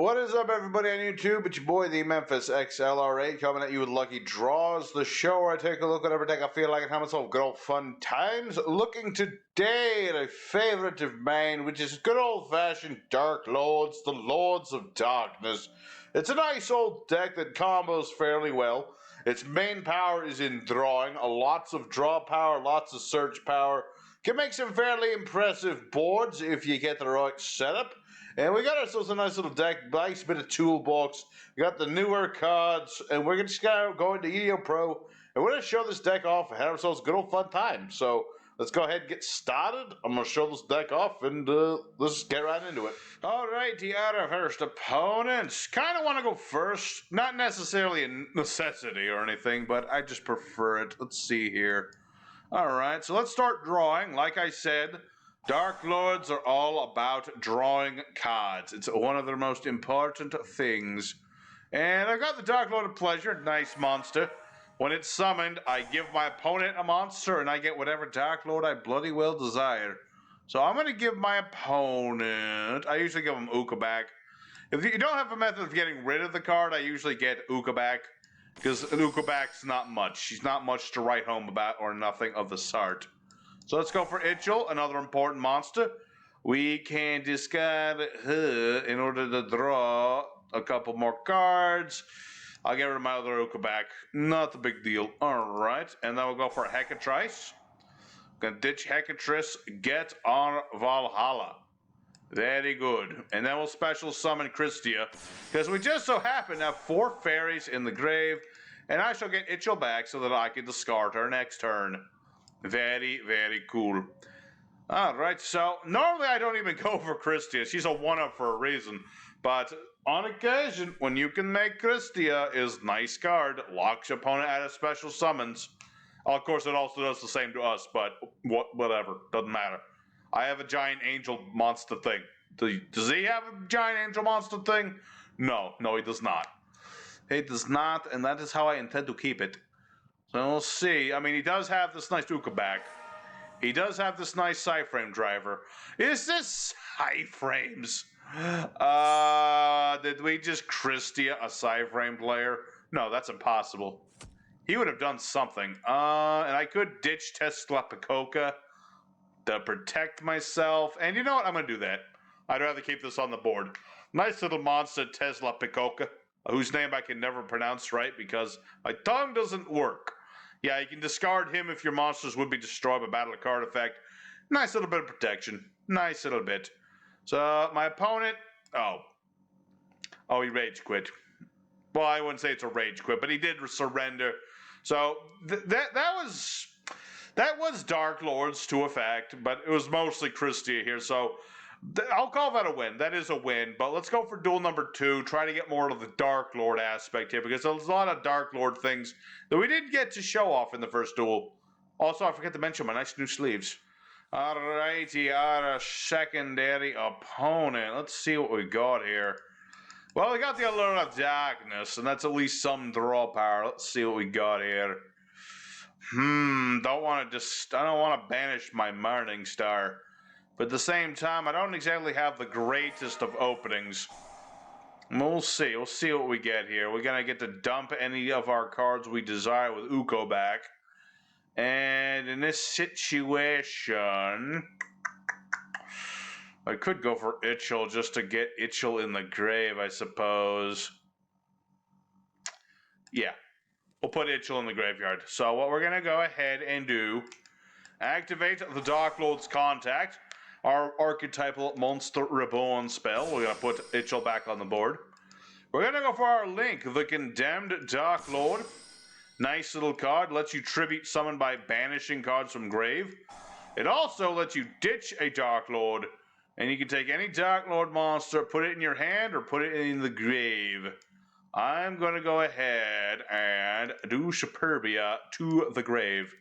What is up, everybody on YouTube? It's your boy, the Memphis XLR8, coming at you with Lucky Draws, the show where I take a look at whatever deck I feel like and have myself good old fun times. Looking today at a favorite of mine, which is good old-fashioned Darklords, the Lords of Darkness. It's a nice old deck that combos fairly well. Its main power is in drawing, lots of draw power, lots of search power. Can make some fairly impressive boards if you get the right setup. And we got ourselves a nice little deck, nice bit of toolbox. We got the newer cards, and we're just gonna go into EDO Pro, and we're gonna show this deck off and have ourselves a good old fun time. So let's go ahead and get started. I'm gonna show this deck off, and let's get right into it. Alrighty, our first opponents. Kind of want to go first. Not necessarily a necessity or anything, but I just prefer it. Let's see here. Alright, so let's start drawing. Like I said, Darklords are all about drawing cards. It's one of their most important things. And I got the Darklord of Pleasure, nice monster. When it's summoned, I give my opponent a monster, and I get whatever Darklord I bloody well desire. So I'm going to give my opponent... I usually give him Uka back. If you don't have a method of getting rid of the card, I usually get Uka back. Because Uka back's not much. She's not much to write home about or nothing of the sort. So let's go for Itchel, another important monster. We can discard her in order to draw a couple more cards. I'll get rid of my other Uka back. Not a big deal. Alright, and then we'll go for Hecatrice. Gonna ditch Hecatrice, get on Valhalla. Very good. And then we'll special summon Christia, because we just so happen to have 4 fairies in the grave, and I shall get Itchel back so that I can discard her next turn. Very, very cool. Alright, so normally I don't even go for Christia. She's a 1-up for a reason. But on occasion, when you can make Christia is nice card, locks your opponent out of special summons. Of course, it also does the same to us, but whatever. Doesn't matter. I have a giant angel monster thing. Does he have a giant angel monster thing? No, he does not. He does not, and that is how I intend to keep it. So we'll see. I mean, he does have this nice Uka back. He does have this nice Psy-frame driver. Is this Psy-frames? Did we just Christia a Psy-frame player? No, that's impossible. He would have done something. And I could ditch Teslapicoca to protect myself. And you know what? I'm going to do that. I'd rather keep this on the board. Nice little monster, Teslapicoca, whose name I can never pronounce right because my tongue doesn't work. Yeah, you can discard him if your monsters would be destroyed by battle card effect. Nice little bit of protection. Nice little bit. So, my opponent... Oh, he rage quit. Well, I wouldn't say it's a rage quit, but he did surrender. So, that was Darklords to a fact, but it was mostly Christia here, so... I'll call that a win. That is a win. But let's go for duel number 2. Try to get more of the Darklord aspect here, because there's a lot of Darklord things that we didn't get to show off in the first duel. Also, I forgot to mention my nice new sleeves. Alrighty, our secondary opponent. Let's see what we got here. Well, we got the Allure of Darkness, and that's at least some draw power. Let's see what we got here. I don't want to banish my Morning Star. But at the same time, I don't exactly have the greatest of openings. We'll see. We'll see what we get here. We're going to get to dump any of our cards we desire with Uko back. And in this situation, I could go for Itchel just to get Itchel in the grave, I suppose. Yeah. We'll put Itchel in the graveyard. So what we're going to go ahead and do, activate the Darklord's Contact. Our archetypal Monster Reborn spell. We're going to put Itchel back on the board. We're going to go for our Link, the Condemned Darklord. Nice little card. Lets you tribute summon by banishing cards from grave. It also lets you ditch a Darklord. And you can take any Darklord monster, put it in your hand, or put it in the grave. I'm going to go ahead and do Superbia to the grave.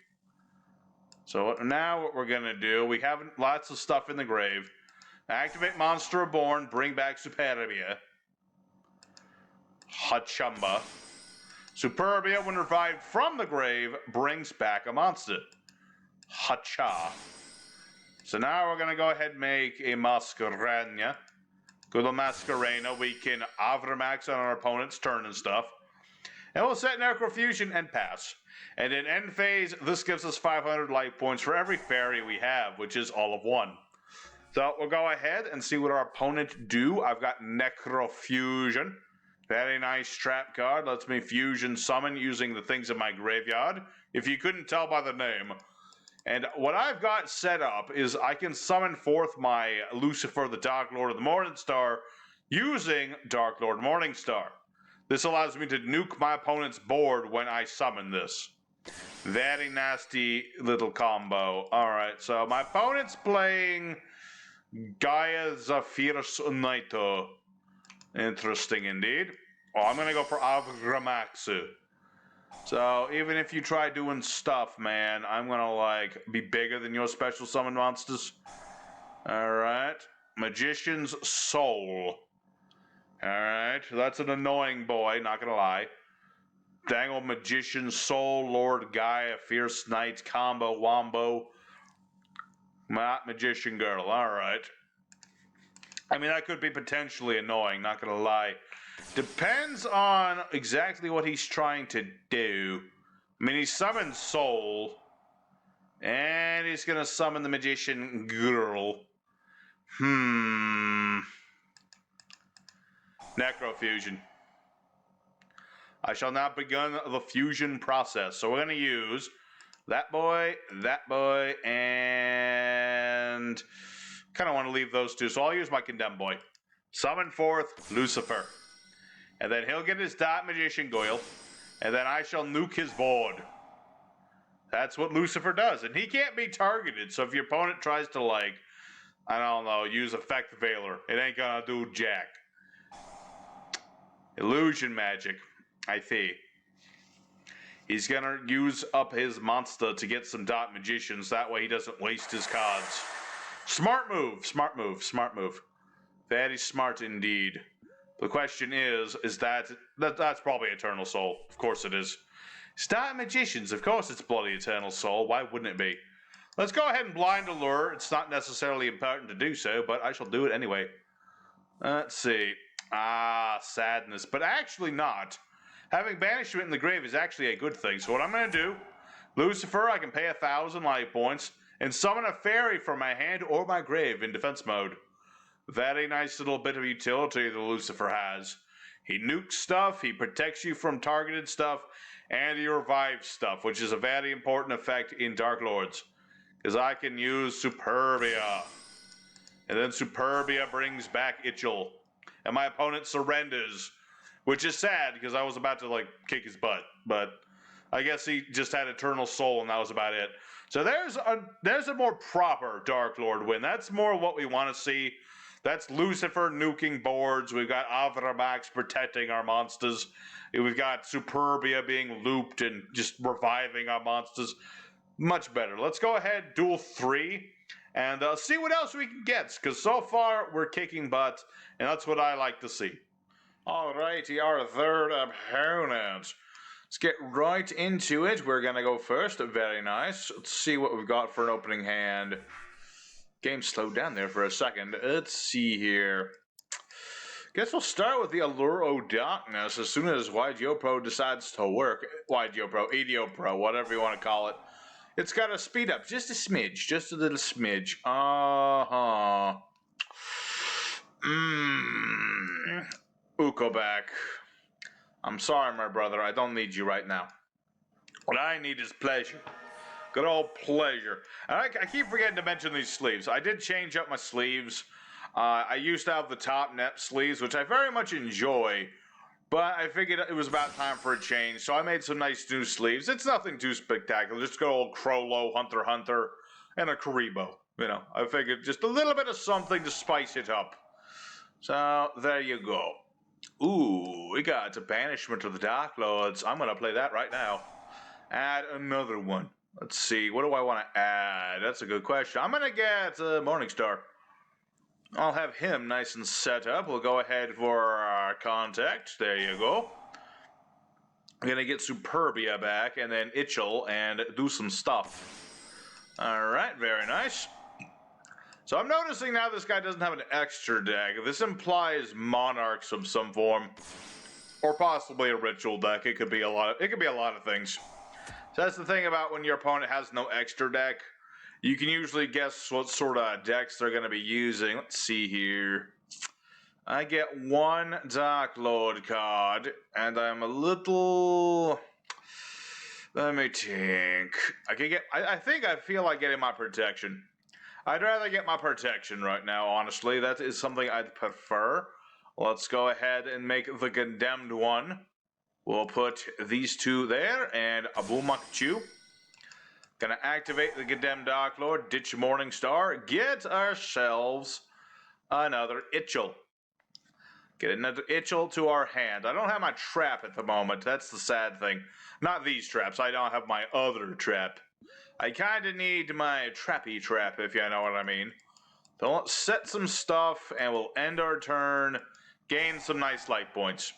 So now what we're going to do, we have lots of stuff in the grave. Activate Monster Reborn, bring back Superbia. Hachamba. Superbia, when revived from the grave, brings back a monster. Hacha. So now we're going to go ahead and make a Masquerania. Go to Masquerena. We can Avramax on our opponent's turn and stuff. And we'll set Necrofusion and pass. And in end phase, this gives us 500 life points for every fairy we have, which is all of one. So we'll go ahead and see what our opponent do. I've got Necrofusion. Very nice trap card. Lets me fusion summon using the things in my graveyard, if you couldn't tell by the name. And what I've got set up is I can summon forth my Lucifer, the Dark Lord of the Morningstar, using Dark Lord Morningstar. This allows me to nuke my opponent's board when I summon this. Very nasty little combo. Alright, so my opponent's playing Gaia fearsome. Interesting indeed. Oh, I'm gonna go for Avramaxu. So even if you try doing stuff, man, I'm gonna like be bigger than your special summon monsters. Alright. Magician's Soul. Alright, that's an annoying boy, not gonna lie. Dang old Magician's Soul, Lord Gaia, Fierce Knight, combo, wombo. Not Magician Girl, alright. I mean, that could be potentially annoying, not gonna lie. Depends on exactly what he's trying to do. I mean, he summons Soul. And he's gonna summon the Magician Girl. Necrofusion. I shall now begin the fusion process. So we're gonna use that boy, and kind of want to leave those two. So I'll use my Condemned Boy. Summon forth Lucifer. And then he'll get his Dark Magician Goyle. And then I shall nuke his board. That's what Lucifer does. And he can't be targeted. So if your opponent tries to, like, I don't know, use Effect Veiler, it ain't gonna do jack. Illusion Magic. I see. He's gonna use up his monster to get some Dark Magicians. That way he doesn't waste his cards. Smart move, smart move, smart move. Very smart indeed. The question is that's probably Eternal Soul. Of course it is. Dark Magicians, of course it's bloody Eternal Soul. Why wouldn't it be? Let's go ahead and Blind Allure. It's not necessarily important to do so, but I shall do it anyway. Let's see. Sadness. But actually not. Having Banishment in the grave is actually a good thing. So what I'm going to do, Lucifer, I can pay 1,000 life points and summon a fairy from my hand or my grave in defense mode. Very nice little bit of utility the Lucifer has. He nukes stuff, he protects you from targeted stuff, and he revives stuff, which is a very important effect in Darklords. Because I can use Superbia. And then Superbia brings back Itchel. And my opponent surrenders. Which is sad, because I was about to, like, kick his butt. But I guess he just had Eternal Soul, and that was about it. So there's a more proper Dark Lord win. That's more what we want to see. That's Lucifer nuking boards. We've got Avramax protecting our monsters. We've got Superbia being looped and just reviving our monsters. Much better. Let's go ahead, Duel 3, and see what else we can get. Because so far, we're kicking butt, and that's what I like to see. Alrighty, our third opponent. Let's get right into it. We're going to go first. Very nice. Let's see what we've got for an opening hand. Game slowed down there for a second. Let's see here. Guess we'll start with the Allure of Darkness as soon as YGO decides to work. YGO EDO Pro, whatever you want to call it. It's got a speed up, just a smidge, just a little smidge. Ukobak. I'm sorry, my brother. I don't need you right now. What I need is pleasure. Good old pleasure. And I keep forgetting to mention these sleeves. I did change up my sleeves. I used to have the top net sleeves, which I very much enjoy. But I figured it was about time for a change, so I made some nice new sleeves. It's nothing too spectacular. Just good old Crollo, Hunter Hunter, and a Karibo. You know, I figured just a little bit of something to spice it up. So, there you go. Ooh, we got a Banishment of the Darklords. I'm going to play that right now. Add another one. Let's see, what do I want to add? That's a good question. I'm going to get Morningstar. I'll have him nice and set up. We'll go ahead for our contact. There you go. I'm going to get Superbia back and then Itchel and do some stuff. Alright, very nice. So I'm noticing now this guy doesn't have an extra deck. This implies monarchs of some form, or possibly a ritual deck. It could be a lot of things. So that's the thing about when your opponent has no extra deck. You can usually guess what sort of decks they're going to be using. Let's see here. I get one Darklord card, and I'm a little... Let me think. I feel like getting my protection. I'd rather get my protection right now, honestly. That is something I'd prefer. Let's go ahead and make the condemned one. We'll put these two there, and a Boomakchu. Gonna activate the condemned Darklord, ditch Morningstar, get ourselves another Itchel. Get another Itchel to our hand. I don't have my trap at the moment. That's the sad thing. Not these traps. I don't have my other trap. I kind of need my trappy trap, if you know what I mean. So let's set some stuff, and we'll end our turn. Gain some nice life points.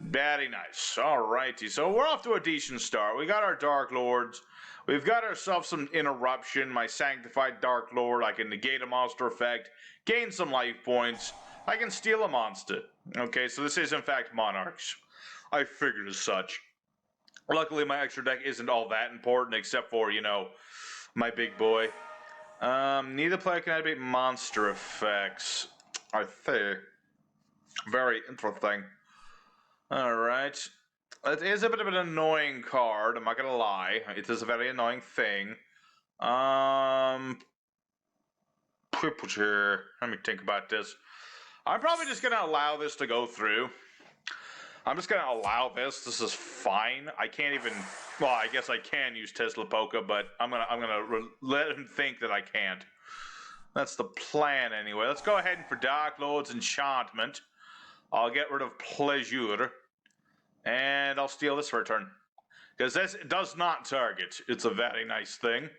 Very nice. Alrighty. So we're off to a decent start. We got our Darklords. We've got ourselves some interruption. My Sanctified Darklord. I can negate a monster effect. Gain some life points. I can steal a monster. Okay, so this is in fact Monarchs. I figured as such. Luckily, my extra deck isn't all that important, except for, you know, my big boy. Neither player can activate monster effects. I think. Very interesting. Alright. It is a bit of an annoying card, I'm not gonna lie. It is a very annoying thing. Let me think about this. I'm probably just gonna allow this to go through. I'm just gonna allow this. This is fine. I can't even. Well, I guess I can use Tesla Polka, but I'm gonna let him think that I can't. That's the plan anyway. Let's go ahead and for Darklord's Enchantment. I'll get rid of Pleasure, and I'll steal this for a turn because this does not target. It's a very nice thing.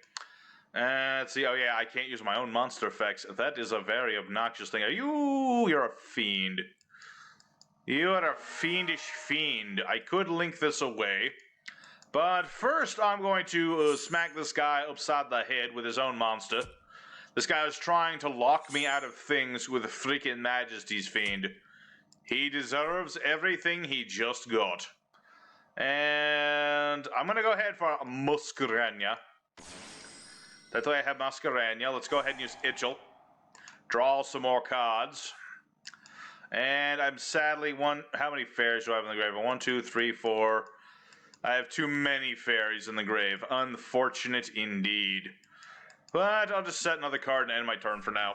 Let's see. Oh yeah, I can't use my own monster effects. That is a very obnoxious thing. You're a fiend. You are a fiendish fiend. I could link this away. But first, I'm going to smack this guy upside the head with his own monster. This guy is trying to lock me out of things with a freaking Majesty's Fiend. He deserves everything he just got. And I'm going to go ahead for a Muscaranya. That's why I have Muscaranya. Let's go ahead and use Itchel. Draw some more cards. And I'm sadly how many fairies do I have in the grave? 1, 2, 3, 4. I have too many fairies in the grave. Unfortunate indeed. But I'll just set another card and end my turn for now.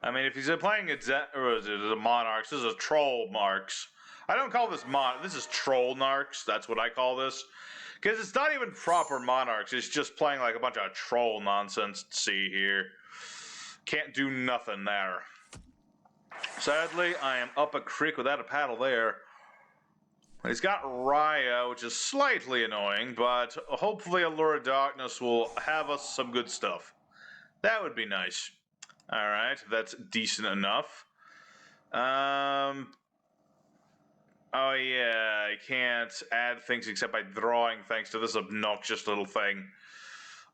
I mean, if he's playing a Monarchs, this is a Troll Marks. I don't call this this is Troll Narcs. That's what I call this. Because it's not even proper Monarchs. It's just playing like a bunch of troll nonsense. Let's see here. Can't do nothing there. Sadly, I am up a creek without a paddle there. He's got Raya, which is slightly annoying, but hopefully Allure of Darkness will have us some good stuff. That would be nice. Alright, that's decent enough. Oh yeah, I can't add things except by drawing thanks to this obnoxious little thing.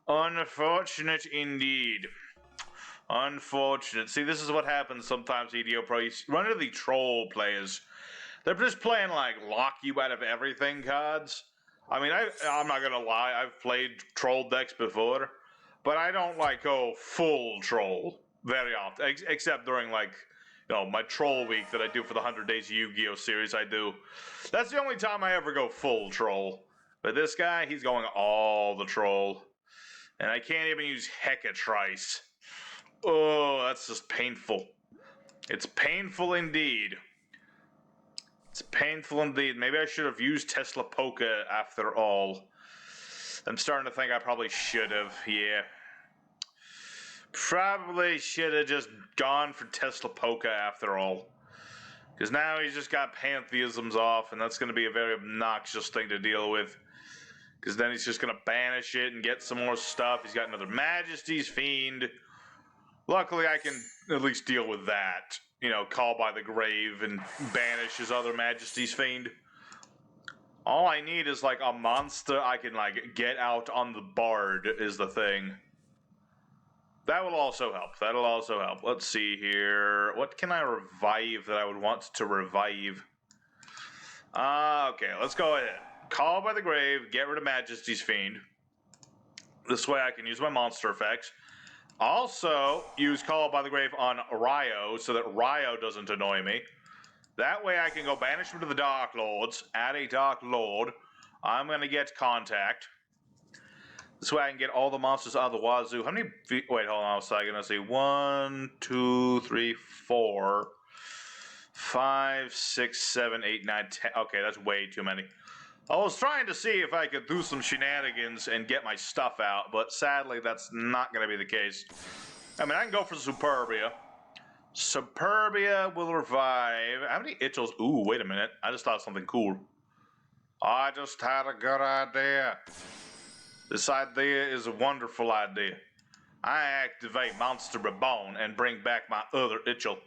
Unfortunate indeed. Unfortunate. See, this is what happens sometimes, EDO Pro. You run into the troll players. They're just playing, like, lock you out of everything cards. I mean, I'm not gonna lie, I've played troll decks before, but I don't, like, go full troll very often, except during, like, you know, my troll week that I do for the 100 Days Yu-Gi-Oh! Series I do. That's the only time I ever go full troll. But this guy, he's going all the troll. And I can't even use Hecatrice. Oh, that's just painful. It's painful indeed. It's painful indeed. Maybe I should have used Tesla Polka after all. I'm starting to think I probably should have, yeah. Probably should have just gone for Tesla Polka after all. Because now he's just got Pantheisms off, and that's going to be a very obnoxious thing to deal with. Because then he's just going to banish it and get some more stuff. He's got another Majesty's Fiend. Luckily, I can at least deal with that. You know, call by the grave and banish his other Majesty's Fiend. All I need is, like, a monster I can, like, get out on the Bard is the thing. That will also help. That'll also help. Let's see here. What can I revive that I would want to revive? Okay, let's go ahead. Call by the Grave, get rid of Majesty's Fiend. This way I can use my monster effects. Also, use Call by the Grave on Ryo so that Ryo doesn't annoy me. That way I can go banish him to the Darklords, add a Dark Lord. I'm going to get Contact. This way I can get all the monsters out of the wazoo. How many... Wait, hold on a second. Let's see. 1, 2, 3, 4, 5, 6, 7, 8, 9, 10. Okay, that's way too many. I was trying to see if I could do some shenanigans and get my stuff out, but sadly that's not going to be the case. I mean, I can go for Superbia. Superbia will revive. How many Itchels? Ooh, wait a minute. I just thought of something cool. I just had a good idea. This idea is a wonderful idea. I activate Monster Reborn and bring back my other Itchel.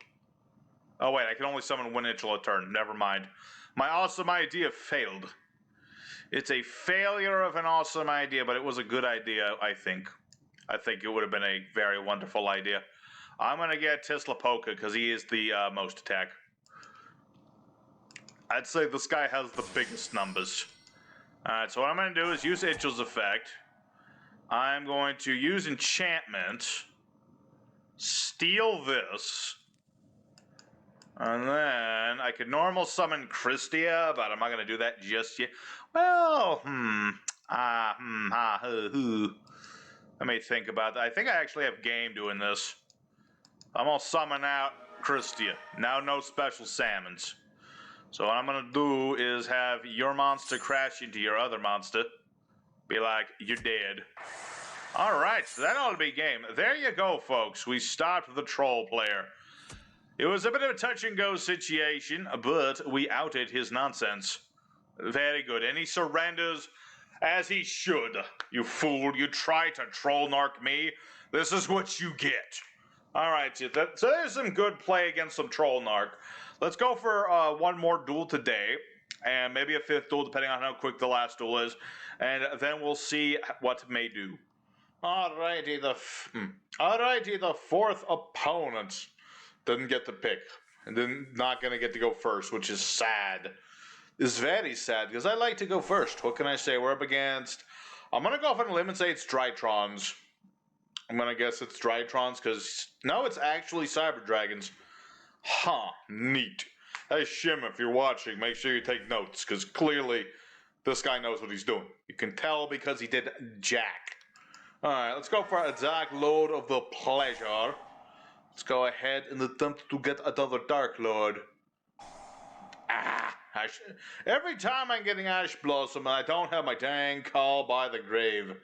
Oh wait, I can only summon one Itchel a turn. Never mind. My awesome idea failed. It's a failure of an awesome idea, but it was a good idea, I think. I think it would have been a very wonderful idea. I'm going to get Teslapoka because he is the most attack. I'd say this guy has the biggest numbers. Alright, so what I'm going to do is use Itchel's effect. I'm going to use Enchantment. Steal this. And then I could normal summon Christia, but I'm not going to do that just yet. Well, let me think about that. I think I actually have game doing this. I'm going to summon out Christia. Now no special summons. So what I'm going to do is have your monster crash into your other monster. Be like, you're dead. Alright, so that ought to be game. There you go, folks. We stopped the troll player. It was a bit of a touch-and-go situation, but we outed his nonsense. Very good. And he surrenders as he should. You fool. You try to troll-narc me. This is what you get. Alright, so there's some good play against some troll-narc. Let's go for one more duel today, and maybe a fifth duel, depending on how quick the last duel is. And then we'll see what may do. Alrighty, the fourth opponent didn't get the pick, and then not gonna get to go first, which is sad. It's very sad because I like to go first. What can I say? We're up against. I'm gonna go off on a limb and say it's Drytrons. I'm gonna guess it's Drytrons because no, it's actually Cyber Dragons. Huh? Neat. Hey Shim, if you're watching, make sure you take notes because clearly this guy knows what he's doing. You can tell because he did Jack. All right, let's go for a Dark Lord of the Pleasure. Let's go ahead and attempt to get another Dark Lord. Every time I'm getting Ash Blossom and I don't have my dang Call by the Grave.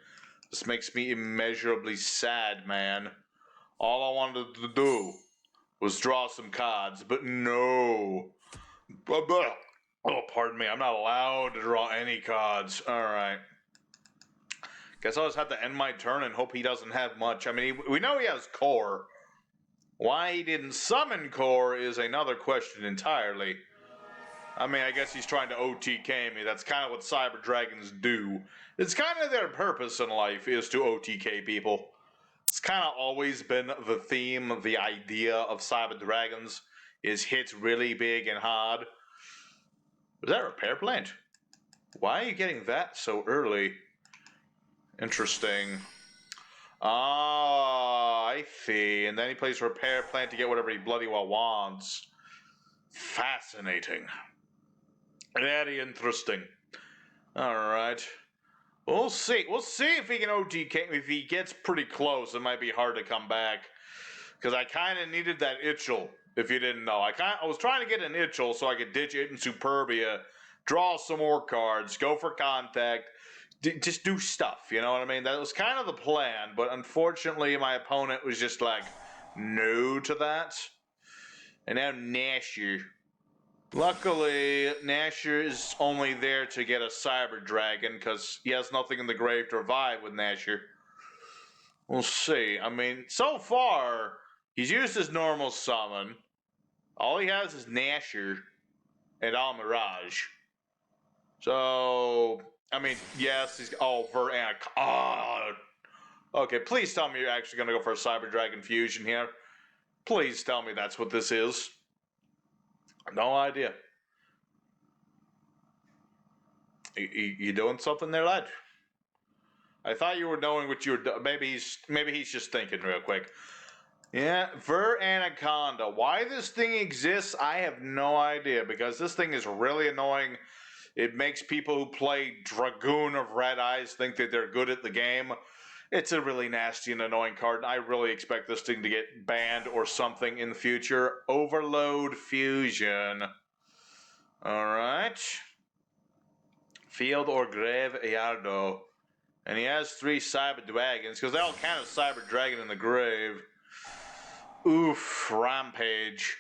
This makes me immeasurably sad, man. All I wanted to do was draw some cards, but no. Oh, pardon me, I'm not allowed to draw any cards. Alright. Guess I'll just have to end my turn and hope he doesn't have much. I mean, we know he has Core. Why he didn't summon Core is another question entirely. I mean, I guess he's trying to OTK me. That's kind of what Cyber Dragons do. It's kind of their purpose in life is to OTK people. It's kind of always been the theme, the idea of Cyber Dragons is hit really big and hard. Was that Repair Plant? Why are you getting that so early? Interesting. Ah, I see. And then he plays Repair Plant to get whatever he bloody well wants. Fascinating. Very interesting. Alright. We'll see. We'll see if he can OTK. If he gets pretty close, it might be hard to come back. Because I kind of needed that Itchel, if you didn't know. I was trying to get an Itchel so I could ditch it in Superbia, draw some more cards, go for Contact, just do stuff, you know what I mean? That was kind of the plan, but unfortunately my opponent was just like, no to that. And now Nasher. Luckily, Nasher is only there to get a Cyber Dragon, because he has nothing in the grave to revive with Nasher. We'll see. I mean, so far, he's used his normal summon. All he has is Nasher and Almirage. So, I mean, yes, he's... Oh, Okay, please tell me you're actually going to go for a Cyber Dragon fusion here. Please tell me that's what this is. No idea. You doing something there, lad? I thought you were knowing what you were doing. Maybe he's just thinking real quick. Yeah, Ver Anaconda. Why this thing exists, I have no idea, because this thing is really annoying. It makes people who play Dragoon of Red Eyes think that they're good at the game. It's a really nasty and annoying card, and I really expect this thing to get banned or something in the future. Overload Fusion. Alright. Field or Graveyardo. And he has 3 Cyber Dragons, because they all count as Cyber Dragon in the grave. Oof, Rampage.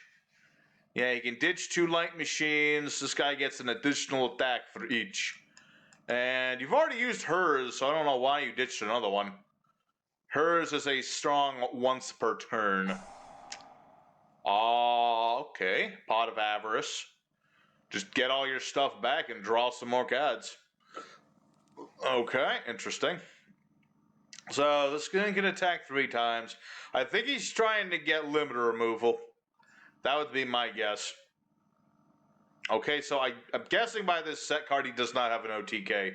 Yeah, you can ditch 2 light machines. This guy gets an additional attack for each. And you've already used hers, so I don't know why you ditched another one. Hers is a strong once per turn. Okay. Pot of Avarice. Just get all your stuff back and draw some more cards. Okay, interesting. So this guy can attack 3 times. I think he's trying to get limiter removal. That would be my guess. Okay, so I'm guessing by this set card he does not have an OTK.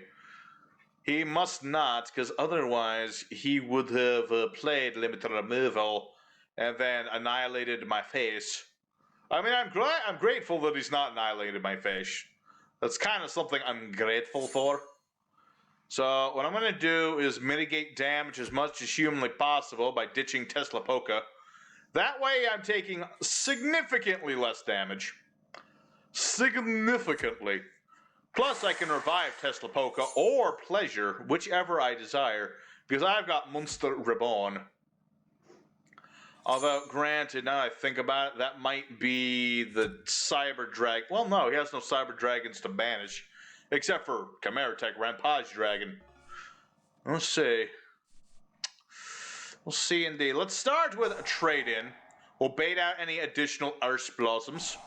He must not, because otherwise he would have played limiter removal and then annihilated my face. I mean, I'm grateful that he's not annihilated my face. That's kind of something I'm grateful for. So what I'm going to do is mitigate damage as much as humanly possible by ditching Tesla Polka. That way I'm taking significantly less damage. Significantly. Plus I can revive Tesla Polka or Pleasure, whichever I desire, because I've got Monster Reborn. Although, granted, now I think about it, that might be the Cyber Dragon. Well, no, he has no Cyber Dragons to banish. Except for Chimeratech Rampage Dragon. Let's see. We'll see indeed. Let's start with a trade-in. We'll bait out any additional Arse Blossoms.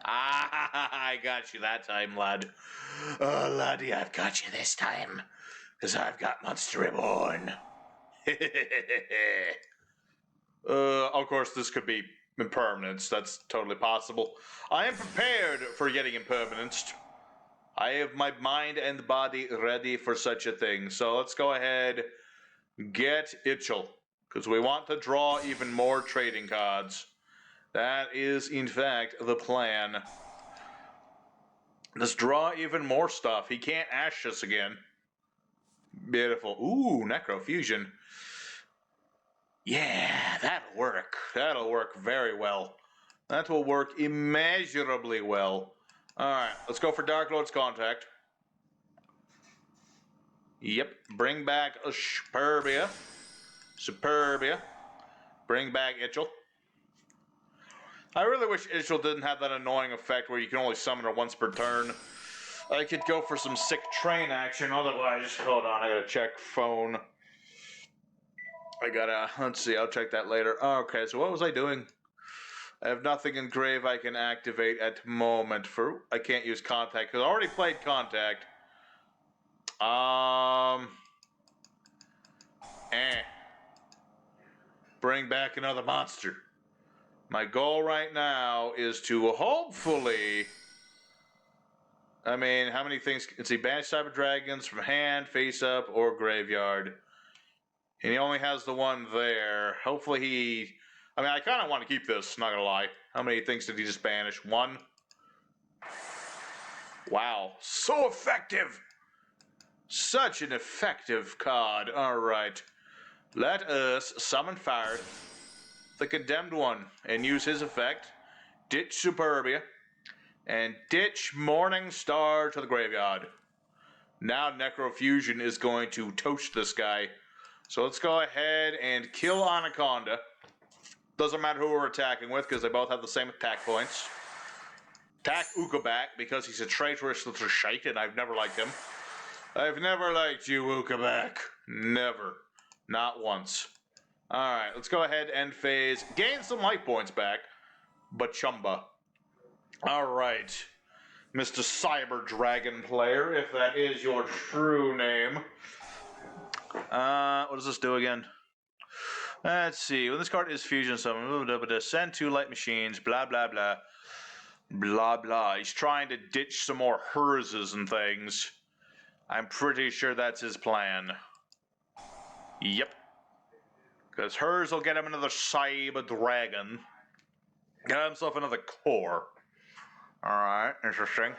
Ah, I got you that time, lad. Oh, laddie, I've got you this time. Because I've got Monster Reborn. Of course, this could be impermanence. That's totally possible. I am prepared for getting impermanenced. I have my mind and body ready for such a thing. So let's go ahead, get Itchel, because we want to draw even more trading cards. That is, in fact, the plan. Let's draw even more stuff. He can't ash us again. Beautiful. Ooh, Necrofusion. Yeah, that'll work. That'll work very well. That will work immeasurably well. Alright, let's go for Darklords Contact. Yep, bring back a Superbia. Bring back Itchel. I really wish Itchel didn't have that annoying effect where you can only summon her once per turn. I could go for some sick train action, otherwise, hold on, I gotta check phone. Let's see, I'll check that later. Okay, so what was I doing? I have nothing in grave I can activate at the moment. I can't use Contact, because I already played Contact. Bring back another monster. My goal right now is to hopefully... I mean, how many things... Let's see, banish Cyber Dragons from hand, face up, or graveyard. And he only has the one there. Hopefully he... I mean, I kind of want to keep this, not gonna lie. How many things did he just banish? 1? Wow. So effective! Such an effective card. Alright. Let us summon Fire, the Condemned One, and use his effect. Ditch Superbia. And ditch Morning Star to the graveyard. Now Necrofusion is going to toast this guy. So let's go ahead and kill Anaconda. Doesn't matter who we're attacking with, because they both have the same attack points. Attack Ukabak, because he's a traitorous little shite, and I've never liked him. I've never liked you, Ukabak. Never. Not once. Alright, let's go ahead, end phase. Gain some life points back. But Chumba. Alright. Mr. Cyber Dragon player, if that is your true name. What does this do again? Let's see. When this card is fusion summon, send 2 light machines, blah, blah, blah. Blah, blah. He's trying to ditch some more herses and things. I'm pretty sure that's his plan. Yep. Because hers will get him another Cyber Dragon. Get himself another core. Alright, interesting.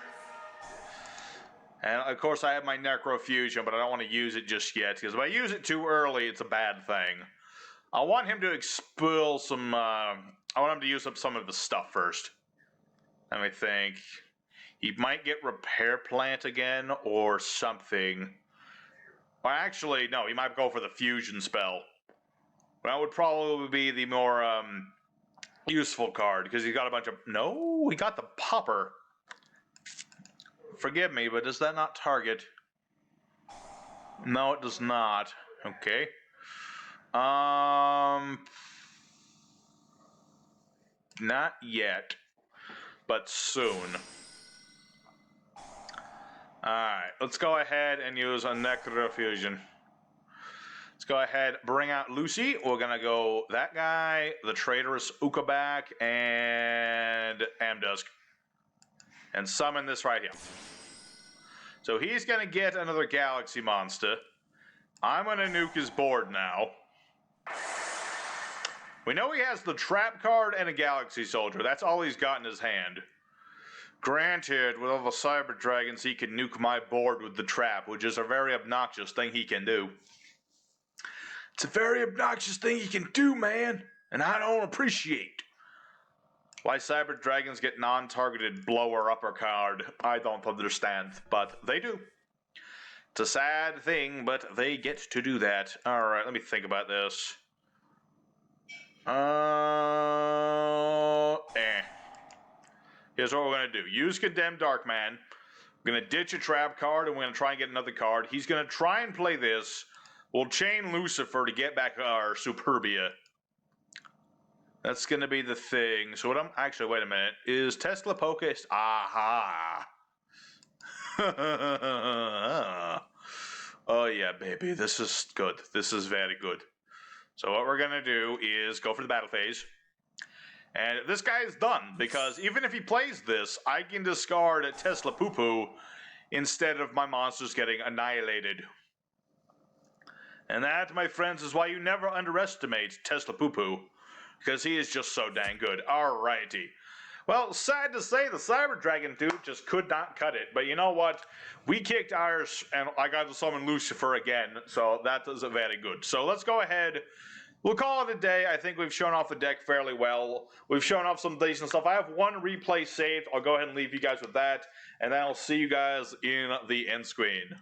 And of course I have my Necrofusion, but I don't want to use it just yet. Because if I use it too early, it's a bad thing. I want him to expel some... I want him to use up some of the stuff first. Let me think. He might get Repair Plant again, or something. Well, actually, no, he might go for the Fusion spell. That would probably be the more useful card, because he's got a bunch of... No, he got the Popper. Forgive me, but does that not target? No, it does not. Okay. Not yet, but soon. Alright, let's go ahead and use a Necrofusion. Let's go ahead, bring out Lucy. We're gonna go that guy, the traitorous Ukabak, and Amdusk. And summon this right here. So he's gonna get another Galaxy Monster. I'm gonna nuke his board now. We know he has the Trap card and a Galaxy Soldier. That's all he's got in his hand. Granted, with all the Cyber Dragons, he can nuke my board with the Trap, which is a very obnoxious thing he can do. It's a very obnoxious thing he can do, man, and I don't appreciate. Why Cyber Dragons get non-targeted blower upper card, I don't understand, but they do. It's a sad thing, but they get to do that. Alright, let me think about this. Here's what we're going to do. Use Condemned Darkman. We're going to ditch a Trap card, and we're going to try and get another card. He's going to try and play this. We'll chain Lucifer to get back our Superbia. That's going to be the thing. So what I'm... Actually, wait a minute. Is Tesla Pocus... Aha! Oh, yeah, baby. This is good. This is very good. So what we're going to do is go for the battle phase. And this guy is done, because even if he plays this, I can discard a Tesla Poo-Poo instead of my monsters getting annihilated. And that, my friends, is why you never underestimate Tesla Poo-Poo, because he is just so dang good. Alrighty. Well, sad to say, the Cyber Dragon dude just could not cut it. But you know what? We kicked ours, and I got to summon Lucifer again, so that is very good. So let's go ahead. We'll call it a day. I think we've shown off the deck fairly well. We've shown off some decent stuff. I have one replay saved. I'll go ahead and leave you guys with that, and then I'll see you guys in the end screen.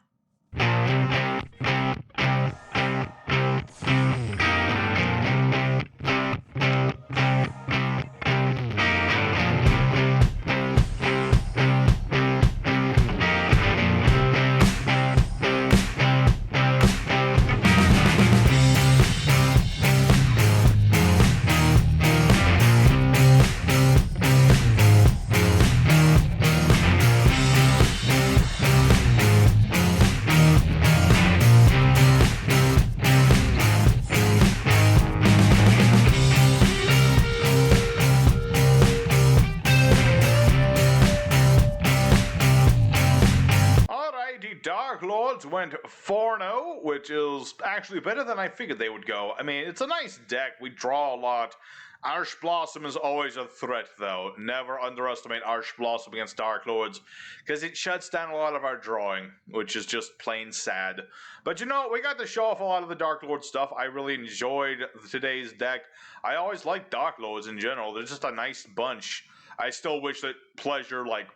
Darklords went 4-0, which is actually better than I figured they would go. I mean, it's a nice deck. We draw a lot. Arch Blossom is always a threat, though. Never underestimate Arch Blossom against Darklords, because it shuts down a lot of our drawing, which is just plain sad. But you know, we got to show off a lot of the Darklord stuff. I really enjoyed today's deck. I always like Darklords in general. They're just a nice bunch. I still wish that Pleasure, like,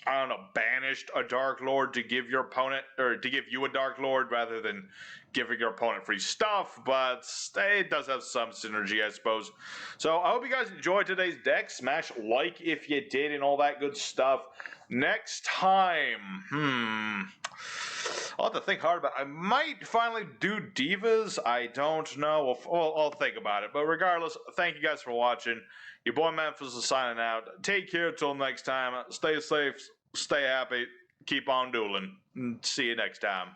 I don't know, banished a Dark Lord to give your opponent, or to give you a Dark Lord rather than giving your opponent free stuff, but it does have some synergy, I suppose. So I hope you guys enjoyed today's deck. Smash like if you did and all that good stuff. Next time, I'll have to think hard about it. I might finally do Divas. I don't know. I'll think about it. But regardless, thank you guys for watching. Your boy Memphis is signing out. Take care till next time. Stay safe, stay happy, keep on dueling. See you next time.